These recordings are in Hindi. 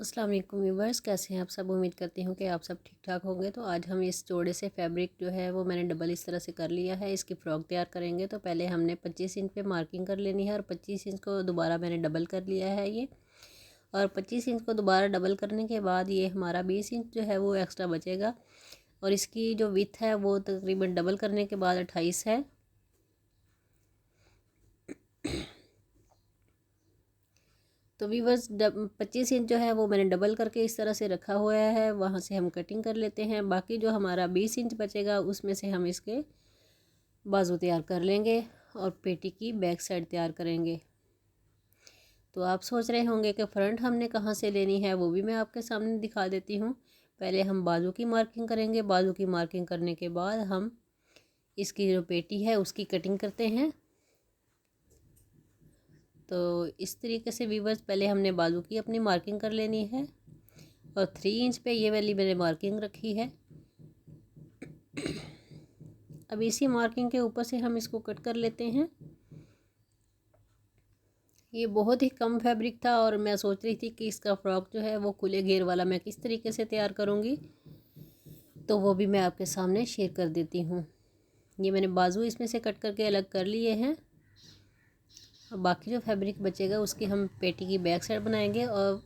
अस्सलाम वालेकुम व्यूवर्स, कैसे हैं आप सब। उम्मीद करती हूँ कि आप सब ठीक ठाक होंगे। तो आज हम इस जोड़े से फैब्रिक जो है वो मैंने डबल इस तरह से कर लिया है। इसकी फ़्रॉक तैयार करेंगे तो पहले हमने 25 इंच पे मार्किंग कर लेनी है और 25 इंच को दोबारा मैंने डबल कर लिया है ये। और 25 इंच को दोबारा डबल करने के बाद ये हमारा 20 इंच जो है वो एक्स्ट्रा बचेगा। और इसकी जो विथ है वो तकरीबन डबल करने के बाद 28 है। तो वीवर्स 25 इंच जो है वो मैंने डबल करके इस तरह से रखा हुआ है, वहाँ से हम कटिंग कर लेते हैं। बाकी जो हमारा 20 इंच बचेगा उसमें से हम इसके बाजू तैयार कर लेंगे और पेटी की बैक साइड तैयार करेंगे। तो आप सोच रहे होंगे कि फ़्रंट हमने कहाँ से लेनी है, वो भी मैं आपके सामने दिखा देती हूँ। पहले हम बाजू की मार्किंग करेंगे। बाजू की मार्किंग करने के बाद हम इसकी जो पेटी है उसकी कटिंग करते हैं। तो इस तरीके से वीवर्स पहले हमने बाजू की अपनी मार्किंग कर लेनी है और 3 इंच पे ये वाली मैंने मार्किंग रखी है। अब इसी मार्किंग के ऊपर से हम इसको कट कर लेते हैं। ये बहुत ही कम फैब्रिक था और मैं सोच रही थी कि इसका फ़्रॉक जो है वो खुले घेर वाला मैं किस तरीके से तैयार करूँगी, तो वो भी मैं आपके सामने शेयर कर देती हूँ। ये मैंने बाजू इसमें से कट करके अलग कर लिए हैं। और बाकी जो फैब्रिक बचेगा उसकी हम पेटी की बैक साइड बनाएंगे और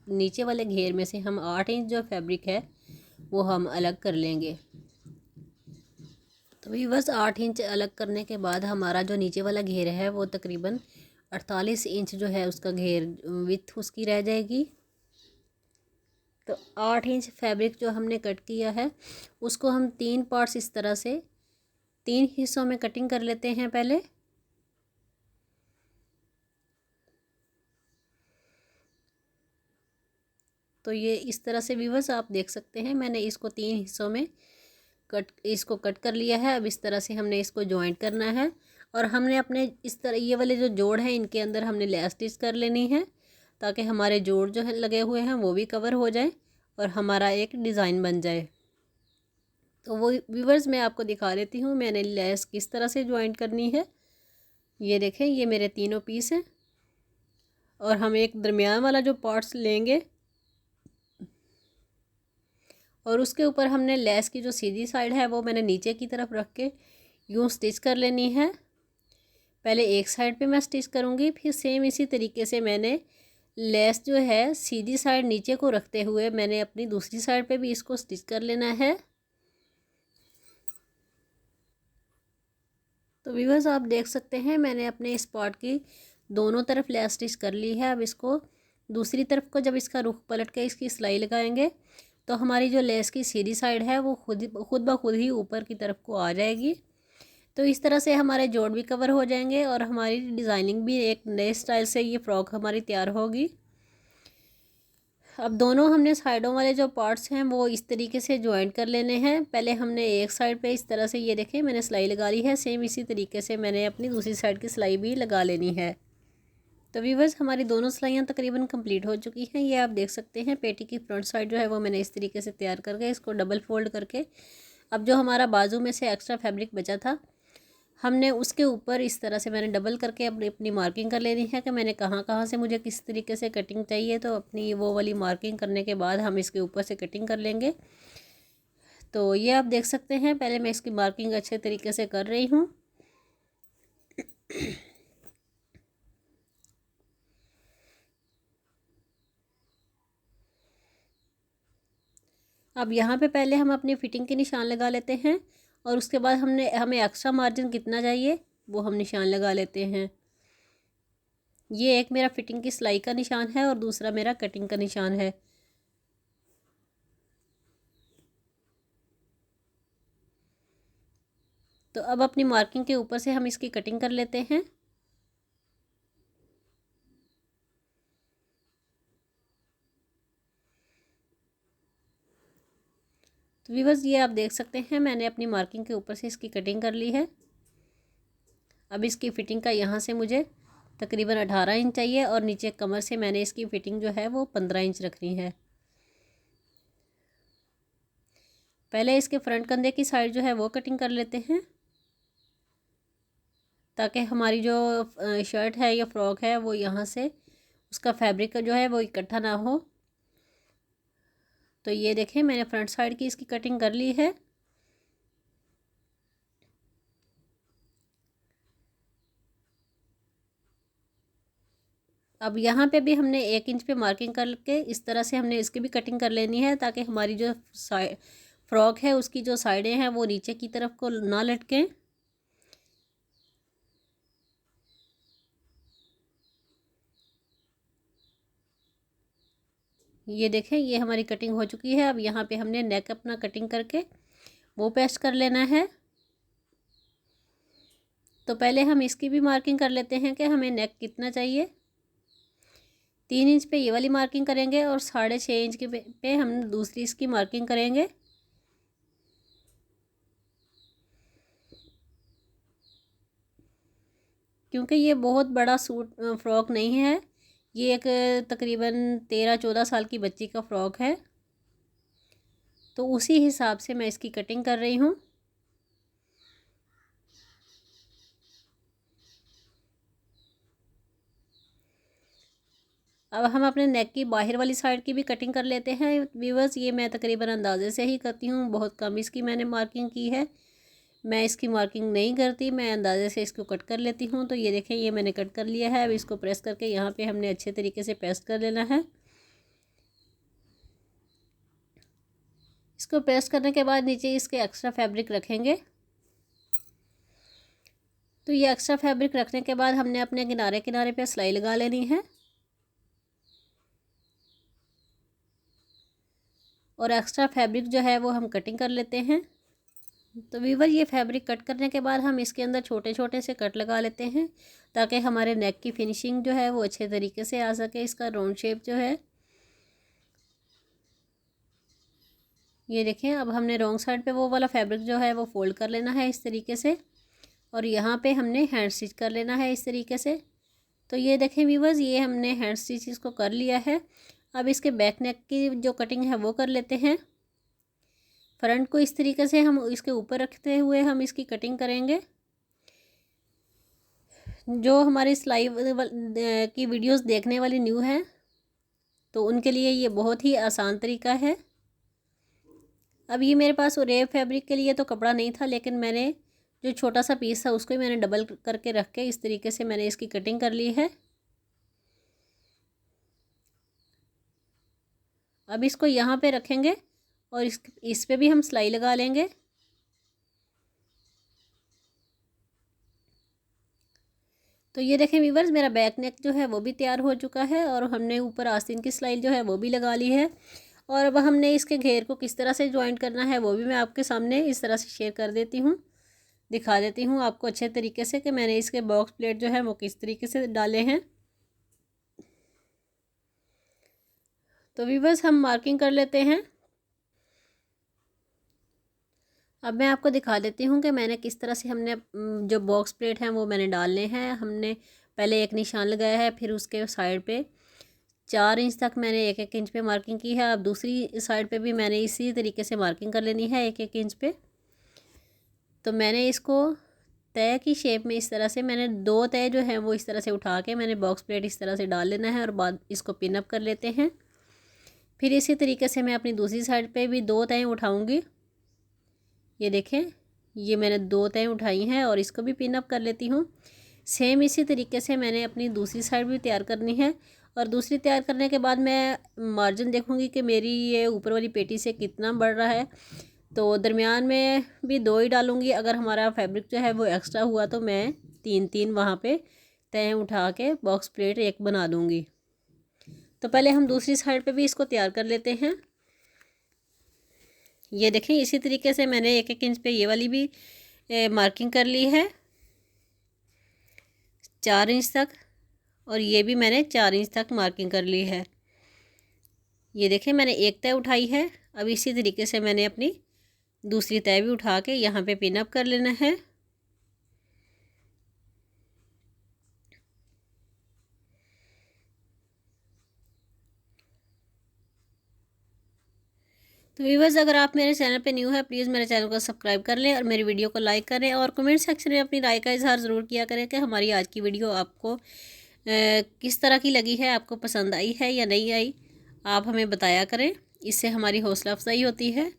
नीचे वाले घेर में से हम 8 इंच जो फैब्रिक है वो हम अलग कर लेंगे। तो भी बस 8 इंच अलग करने के बाद हमारा जो नीचे वाला घेर है वो तकरीबन 48 इंच जो है उसका घेर विथ उसकी रह जाएगी। तो 8 इंच फैब्रिक जो हमने कट किया है उसको हम 3 पार्ट्स इस तरह से 3 हिस्सों में कटिंग कर लेते हैं पहले। तो ये इस तरह से व्यूअर्स आप देख सकते हैं, मैंने इसको 3 हिस्सों में इसको कट कर लिया है। अब इस तरह से हमने इसको जॉइंट करना है और हमने अपने इस तरह ये वाले जो जोड़ हैं इनके अंदर हमने लेस स्टिच कर लेनी है ताकि हमारे जोड़ जो है लगे हुए हैं वो भी कवर हो जाए और हमारा एक डिज़ाइन बन जाए। तो वो व्यूअर्स मैं आपको दिखा देती हूँ मैंने लेस किस तरह से जॉइंट करनी है। ये देखें, ये मेरे तीनों पीस हैं और हम एक दरमियान वाला जो पार्ट्स लेंगे और उसके ऊपर हमने लेस की जो सीधी साइड है वो मैंने नीचे की तरफ रख के यूँ स्टिच कर लेनी है। पहले एक साइड पे मैं स्टिच करूँगी, फिर सेम इसी तरीके से मैंने लेस जो है सीधी साइड नीचे को रखते हुए मैंने अपनी दूसरी साइड पे भी इसको स्टिच कर लेना है। तो व्यूअर्स आप देख सकते हैं मैंने अपने इस पार्ट की दोनों तरफ लेस स्टिच कर ली है। अब इसको दूसरी तरफ को जब इसका रुख पलट के इसकी सिलाई लगाएंगे तो हमारी जो लेस की सीधी साइड है वो खुद ब खुद ही ऊपर की तरफ को आ जाएगी। तो इस तरह से हमारे जोड़ भी कवर हो जाएंगे और हमारी डिज़ाइनिंग भी एक नए स्टाइल से ये फ़्रॉक हमारी तैयार होगी। अब दोनों हमने साइडों वाले जो पार्ट्स हैं वो इस तरीके से ज्वाइंट कर लेने हैं। पहले हमने एक साइड पे इस तरह से ये देखें मैंने सिलाई लगा ली है, सेम इसी तरीके से मैंने अपनी दूसरी साइड की सिलाई भी लगा लेनी है। तो व्यूअर्स हमारी दोनों सिलाइयाँ तकरीबन कंप्लीट हो चुकी हैं। ये आप देख सकते हैं पेटी की फ्रंट साइड जो है वो मैंने इस तरीके से तैयार करके इसको डबल फोल्ड करके अब जो हमारा बाजू में से एक्स्ट्रा फैब्रिक बचा था हमने उसके ऊपर इस तरह से मैंने डबल करके अपनी अपनी मार्किंग कर लेनी है कि मैंने कहाँ कहाँ से मुझे किस तरीके से कटिंग चाहिए। तो अपनी वो वाली मार्किंग करने के बाद हम इसके ऊपर से कटिंग कर लेंगे। तो ये आप देख सकते हैं पहले मैं इसकी मार्किंग अच्छे तरीके से कर रही हूँ। अब यहाँ पे पहले हम अपनी फिटिंग के निशान लगा लेते हैं और उसके बाद हमें एक्स्ट्रा मार्जिन कितना चाहिए वो हम निशान लगा लेते हैं। ये एक मेरा फिटिंग की सिलाई का निशान है और दूसरा मेरा कटिंग का निशान है। तो अब अपनी मार्किंग के ऊपर से हम इसकी कटिंग कर लेते हैं। तो व्यूअर्स ये आप देख सकते हैं मैंने अपनी मार्किंग के ऊपर से इसकी कटिंग कर ली है। अब इसकी फ़िटिंग का यहाँ से मुझे तकरीबन 18 इंच चाहिए और नीचे कमर से मैंने इसकी फ़िटिंग जो है वो 15 इंच रखनी है। पहले इसके फ्रंट कंधे की साइड जो है वो कटिंग कर लेते हैं ताकि हमारी जो शर्ट है या फ्रॉक है वो यहाँ से उसका फैब्रिक जो है वो इकट्ठा ना हो। तो ये देखें मैंने फ्रंट साइड की इसकी कटिंग कर ली है। अब यहाँ पे भी हमने 1 इंच पे मार्किंग करके इस तरह से हमने इसकी भी कटिंग कर लेनी है, ताकि हमारी जो फ्रॉक है उसकी जो साइडें हैं वो नीचे की तरफ को ना लटकें। ये देखें ये हमारी कटिंग हो चुकी है। अब यहाँ पे हमने नेक अपना कटिंग करके वो पेस्ट कर लेना है। तो पहले हम इसकी भी मार्किंग कर लेते हैं कि हमें नेक कितना चाहिए। 3 इंच पे ये वाली मार्किंग करेंगे और 6.5 इंच के पे हम दूसरी इसकी मार्किंग करेंगे। क्योंकि ये बहुत बड़ा सूट फ्रॉक नहीं है, ये एक तकरीबन 13-14 साल की बच्ची का फ़्रॉक है, तो उसी हिसाब से मैं इसकी कटिंग कर रही हूँ। अब हम अपने नेक की बाहर वाली साइड की भी कटिंग कर लेते हैं व्यूअर्स। ये मैं तकरीबन अंदाजे से ही करती हूँ, बहुत कम इसकी मैंने मार्किंग की है। मैं इसकी मार्किंग नहीं करती, मैं अंदाजे से इसको कट कर लेती हूँ। तो ये देखें ये मैंने कट कर लिया है। अब इसको प्रेस करके यहाँ पे हमने अच्छे तरीके से पेस्ट कर लेना है। इसको पेस्ट करने के बाद नीचे इसके एक्स्ट्रा फैब्रिक रखेंगे। तो ये एक्स्ट्रा फैब्रिक रखने के बाद हमने अपने किनारे किनारे पे सिलाई लगा लेनी है और एक्स्ट्रा फैब्रिक जो है वो हम कटिंग कर लेते हैं। तो वीवर ये फैब्रिक कट करने के बाद हम इसके अंदर छोटे छोटे से कट लगा लेते हैं, ताकि हमारे नेक की फिनिशिंग जो है वो अच्छे तरीके से आ सके। इसका राउंड शेप जो है, ये देखें अब हमने रॉन्ग साइड पे वो वाला फैब्रिक जो है वो फोल्ड कर लेना है इस तरीके से, और यहाँ पे हमने हैंड स्टिच कर लेना है इस तरीके से। तो ये देखें व्यूवर्स ये हमने हैंड स्टिच इसको कर लिया है। अब इसके बैक नेक की जो कटिंग है वो कर लेते हैं। फ्रंट को इस तरीके से हम इसके ऊपर रखते हुए हम इसकी कटिंग करेंगे। जो हमारी सिलाई की वीडियोस देखने वाली न्यू हैं तो उनके लिए ये बहुत ही आसान तरीका है। अब ये मेरे पास रेप फैब्रिक के लिए तो कपड़ा नहीं था, लेकिन मैंने जो छोटा सा पीस था उसको ही मैंने डबल करके रख के इस तरीके से मैंने इसकी कटिंग कर ली है। अब इसको यहाँ पे रखेंगे और इस पे भी हम सिलाई लगा लेंगे। तो ये देखें व्यूवर्स मेरा बैक नेक जो है वो भी तैयार हो चुका है और हमने ऊपर आस्तीन की सिलाई जो है वो भी लगा ली है। और अब हमने इसके घेर को किस तरह से ज्वाइंट करना है वो भी मैं आपके सामने इस तरह से शेयर कर देती हूँ, दिखा देती हूँ आपको अच्छे तरीके से कि मैंने इसके बॉक्स प्लेट जो है वो किस तरीके से डाले हैं। तो व्यूवर्स हम मार्किंग कर लेते हैं। अब मैं आपको दिखा देती हूँ कि मैंने किस तरह से हमने जो बॉक्स प्लेट हैं वो मैंने डालने हैं। हमने पहले एक निशान लगाया है, फिर उसके साइड पे 4 इंच तक मैंने 1-1 इंच पे मार्किंग की है। अब दूसरी साइड पे भी मैंने इसी तरीके से मार्किंग कर लेनी है 1-1 इंच पे। तो मैंने इसको तय की शेप में इस तरह से मैंने 2 तय जो है वो इस तरह से उठा के मैंने बॉक्स प्लेट इस तरह से डाल लेना है और बाद इसको पिन अप कर लेते हैं। फिर इसी तरीके से मैं अपनी दूसरी साइड पे भी 2 तय उठाऊँगी। ये देखें ये मैंने 2 तय उठाई हैं और इसको भी पिन अप कर लेती हूँ। सेम इसी तरीके से मैंने अपनी दूसरी साइड भी तैयार करनी है और दूसरी तैयार करने के बाद मैं मार्जिन देखूँगी कि मेरी ये ऊपर वाली पेटी से कितना बढ़ रहा है। तो दरमियान में भी 2 ही डालूँगी। अगर हमारा फैब्रिक जो है वो एक्स्ट्रा हुआ तो मैं 3-3 वहाँ पे तय उठा के बॉक्स प्लेट एक बना दूँगी। तो पहले हम दूसरी साइड पे भी इसको तैयार कर लेते हैं। ये देखें इसी तरीके से मैंने 1-1 इंच पे ये वाली भी मार्किंग कर ली है 4 इंच तक, और ये भी मैंने 4 इंच तक मार्किंग कर ली है। ये देखें मैंने एक तय उठाई है। अब इसी तरीके से मैंने अपनी दूसरी तय भी उठा के यहाँ पे पिन अप कर लेना है। तो व्यूअर्स अगर आप मेरे चैनल पे न्यू है प्लीज़ मेरे चैनल को सब्सक्राइब कर लें और मेरी वीडियो को लाइक करें और कमेंट सेक्शन में अपनी राय का इजहार ज़रूर किया करें कि हमारी आज की वीडियो आपको किस तरह की लगी है, आपको पसंद आई है या नहीं आई, आप हमें बताया करें। इससे हमारी हौसला अफजाई होती है।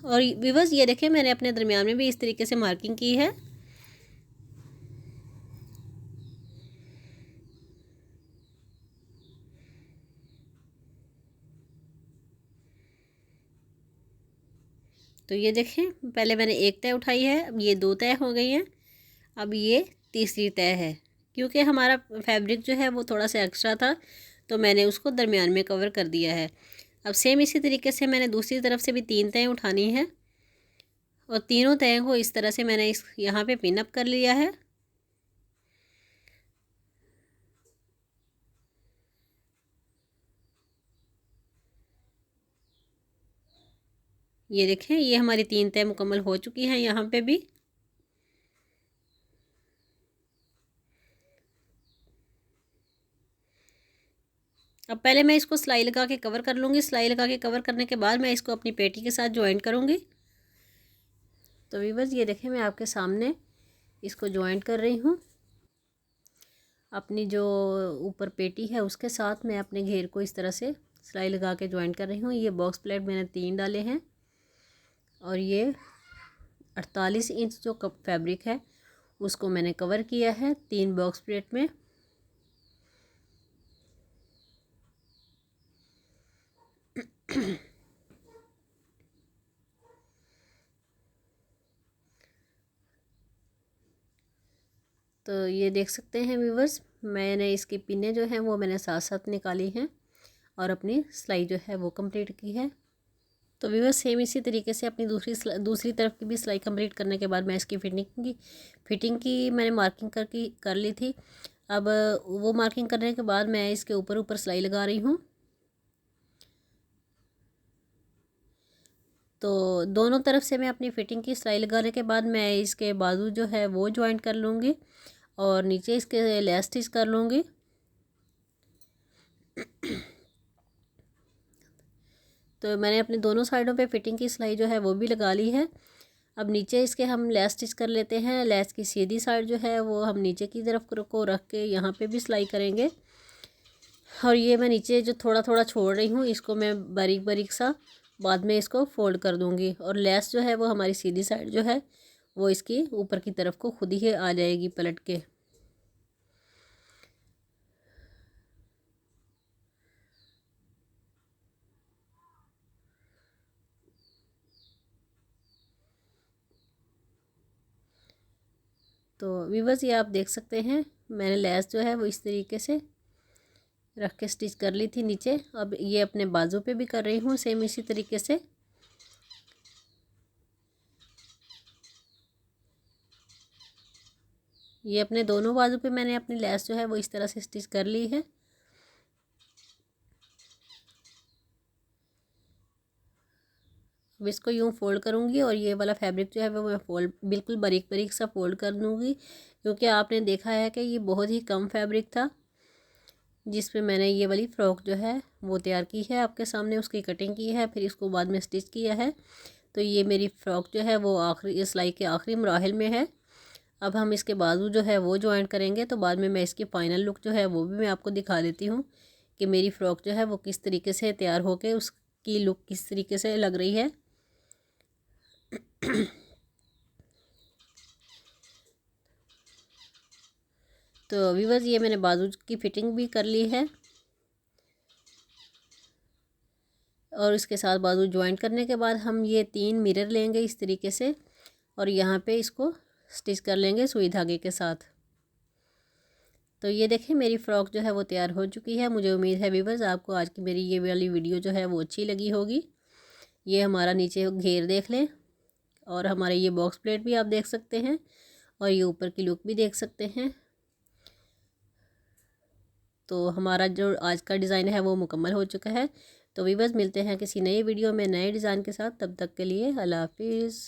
और व्यूअर्स ये देखें, मैंने अपने दरमियान में भी इस तरीके से मार्किंग की है। तो ये देखें, पहले मैंने एक तय उठाई है, अब ये 2 तय हो गई हैं, अब ये तीसरी तय है। क्योंकि हमारा फैब्रिक जो है वो थोड़ा सा एक्स्ट्रा था, तो मैंने उसको दरमियान में कवर कर दिया है। अब सेम इसी तरीके से मैंने दूसरी तरफ से भी 3 तय उठानी है, और तीनों तय को इस तरह से मैंने इस यहाँ पे पिन अप कर लिया है। ये देखें, ये हमारी 3 तय मुकम्मल हो चुकी हैं यहाँ पे भी। अब पहले मैं इसको सिलाई लगा के कवर कर लूँगी। सिलाई लगा के कवर करने के बाद मैं इसको अपनी पेटी के साथ जॉइंट करूँगी। तो व्यूअर्स ये देखें, मैं आपके सामने इसको जॉइंट कर रही हूँ। अपनी जो ऊपर पेटी है उसके साथ मैं अपने घेर को इस तरह से सिलाई लगा के जॉइंट कर रही हूँ। ये बॉक्स प्लेट मैंने 3 डाले हैं, और ये 48 इंच जो कप फैब्रिक है उसको मैंने कवर किया है 3 बॉक्स प्लेट में। तो ये देख सकते हैं व्यूवर्स, मैंने इसकी पिनें जो हैं वो मैंने साथ साथ निकाली हैं और अपनी सिलाई जो है वो कंप्लीट की है। तो व्यूवर्स सेम इसी तरीके से अपनी दूसरी तरफ की भी सिलाई कंप्लीट करने के बाद मैं इसकी फिटिंग की मैंने मार्किंग कर ली थी। अब वो मार्किंग करने के बाद मैं इसके ऊपर ऊपर सिलाई लगा रही हूँ। तो दोनों तरफ से मैं अपनी फ़िटिंग की सिलाई लगाने के बाद मैं इसके बाजू जो है वो जॉइंट कर लूँगी, और नीचे इसके लेस स्टिच कर लूँगी। तो मैंने अपने दोनों साइडों पे फ़िटिंग की सिलाई जो है वो भी लगा ली है। अब नीचे इसके हम लेस स्टिच कर लेते हैं। लेस की सीधी साइड जो है वो हम नीचे की तरफ को रख के यहाँ पे भी सिलाई करेंगे। और ये मैं नीचे जो थोड़ा थोड़ा छोड़ रही हूँ इसको मैं बारीक बारीक सा बाद में इसको फोल्ड कर दूँगी, और लेस जो है वो हमारी सीधी साइड जो है वो इसकी ऊपर की तरफ को खुद ही आ जाएगी पलट के। तो व्यूअर्स ये आप देख सकते हैं, मैंने लेस जो है वो इस तरीके से रख के स्टिच कर ली थी नीचे। अब ये अपने बाजू पे भी कर रही हूँ सेम इसी तरीके से। ये अपने दोनों बाजू पे मैंने अपनी लेस जो है वो इस तरह से स्टिच कर ली है। अब इसको यूँ फोल्ड करूँगी, और ये वाला फैब्रिक जो है वो मैं बिल्कुल बारीक बारीक सा फोल्ड कर दूँगी, क्योंकि आपने देखा है कि ये बहुत ही कम फैब्रिक था जिस पे मैंने ये वाली फ़्रॉक जो है वो तैयार की है आपके सामने। उसकी कटिंग की है, फिर इसको बाद में स्टिच किया है। तो ये मेरी फ़्रॉक जो है वो आखिरी सिलाई के आखिरी मराहिल में है। अब हम इसके बाजू जो है वो जॉइंट करेंगे, तो बाद में मैं इसकी फ़ाइनल लुक जो है वो भी मैं आपको दिखा देती हूँ कि मेरी फ़्रॉक जो है वो किस तरीके से तैयार होकर उसकी लुक किस तरीके से लग रही है। तो व्यूअर्स ये मैंने बाजू की फ़िटिंग भी कर ली है, और इसके साथ बाजू जॉइंट करने के बाद हम ये 3 मिरर लेंगे इस तरीके से, और यहाँ पे इसको स्टिच कर लेंगे सुई धागे के साथ। तो ये देखें, मेरी फ़्रॉक जो है वो तैयार हो चुकी है। मुझे उम्मीद है व्यूअर्स आपको आज की मेरी ये वाली वीडियो जो है वो अच्छी लगी होगी। ये हमारा नीचे घेर देख लें, और हमारे ये बॉक्स प्लेट भी आप देख सकते हैं, और ये ऊपर की लुक भी देख सकते हैं। तो हमारा जो आज का डिज़ाइन है वो मुकम्मल हो चुका है। तो व्यूअर्स मिलते हैं किसी नई वीडियो में नए डिज़ाइन के साथ। तब तक के लिए अल्लाह हाफिज़।